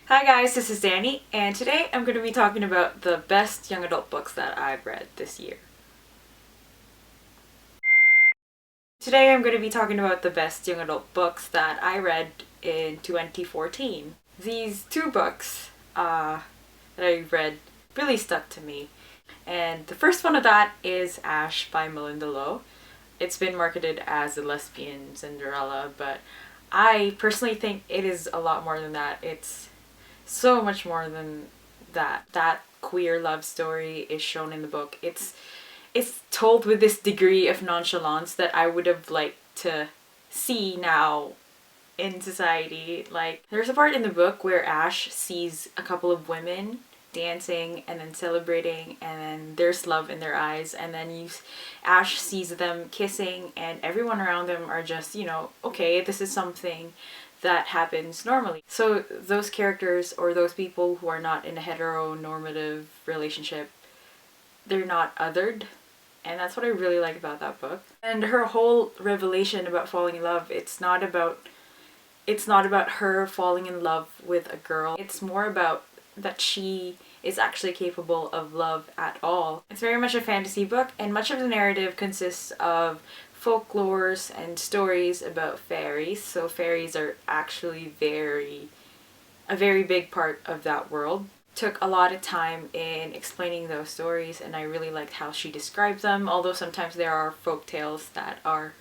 Hi guys, this is Danny, and today I'm going to be talking about the best young adult books that I've read this year. Today I'm going to be talking about the best young adult books that I read in 2014. These two books that I read really stuck to me. And the first one of that is Ash by Melinda Lo. It's been marketed as a lesbian Cinderella, but I personally think it is a lot more than that. It's so much more than that. That queer love story is shown in the book. It's told with this degree of nonchalance that I would have liked to see now in society. Like, there's a part in the book where Ash sees a couple of women dancing and then celebrating, and then there's love in their eyes, and then Ash sees them kissing, and everyone around them are just, okay, this is something that happens normally. So those characters, or those people who are not in a heteronormative relationship, they're not othered. And that's what I really like about that book. And her whole revelation about falling in love, it's not about her falling in love with a girl. It's more about that she is actually capable of love at all. It's very much a fantasy book, and much of the narrative consists of folklores and stories about fairies. So fairies are actually a very big part of that world. Took a lot of time in explaining those stories, and I really liked how she described them, although sometimes there are folk tales that are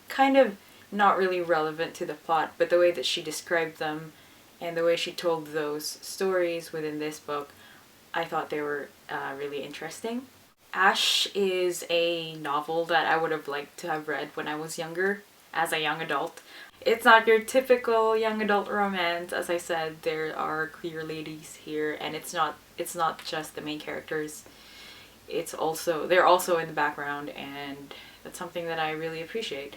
kind of not really relevant to the plot, but the way that she described them and the way she told those stories within this book, I thought they were really interesting. Ash is a novel that I would have liked to have read when I was younger, as a young adult. It's not your typical young adult romance. As I said, there are queer ladies here, and it's not just the main characters. They're also in the background, and that's something that I really appreciate.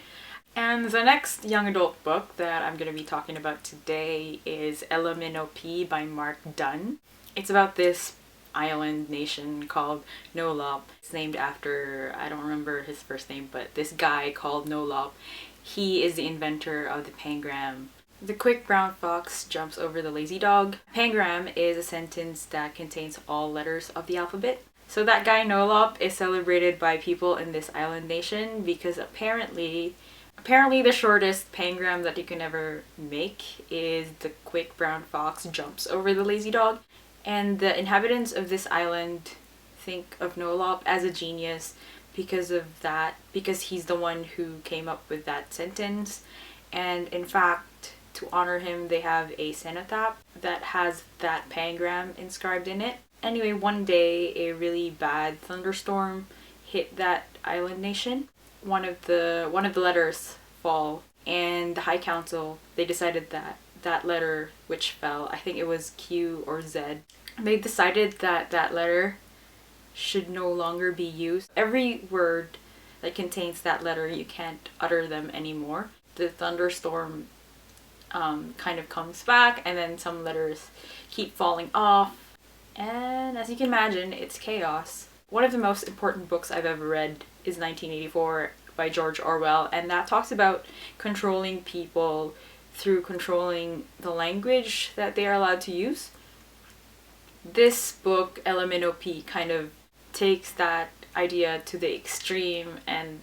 And the next young adult book that I'm going to be talking about today is Ela-Minnow-Pi by Mark Dunn. It's about this island nation called Nolop. It's named after, I don't remember his first name, but this guy called Nolop. He is the inventor of the pangram. The quick brown fox jumps over the lazy dog. Pangram is a sentence that contains all letters of the alphabet. So that guy Nolop is celebrated by people in this island nation because apparently the shortest pangram that you can ever make is the quick brown fox jumps over the lazy dog. And the inhabitants of this island think of Nolop as a genius because of that, because he's the one who came up with that sentence. And in fact, to honor him, they have a cenotaph that has that pangram inscribed in it. Anyway, one day a really bad thunderstorm hit that island nation. One of the letters fall, and the High Council, they decided that letter which fell, I think it was Q or Z, they decided that letter should no longer be used. Every word that contains that letter, you can't utter them anymore. The thunderstorm kind of comes back, and then some letters keep falling off, and as you can imagine, it's chaos. One of the most important books I've ever read is 1984 by George Orwell, and that talks about controlling people through controlling the language that they are allowed to use. This book, Ela-Minnow-Pi, kind of takes that idea to the extreme, and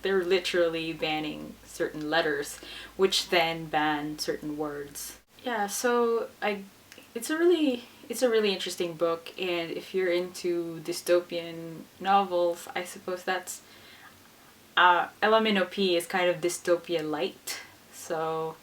they're literally banning certain letters, which then ban certain words. Yeah, so it's a really interesting book, and if you're into dystopian novels, I suppose that's Ela-Minnow-Pi is kind of dystopia light. So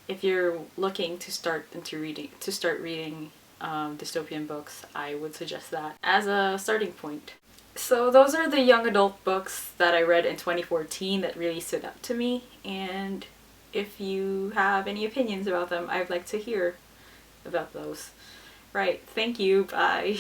if you're looking to start reading dystopian books, I would suggest that as a starting point. So those are the young adult books that I read in 2014 that really stood out to me, and if you have any opinions about them, I'd like to hear about those. Right, thank you, bye.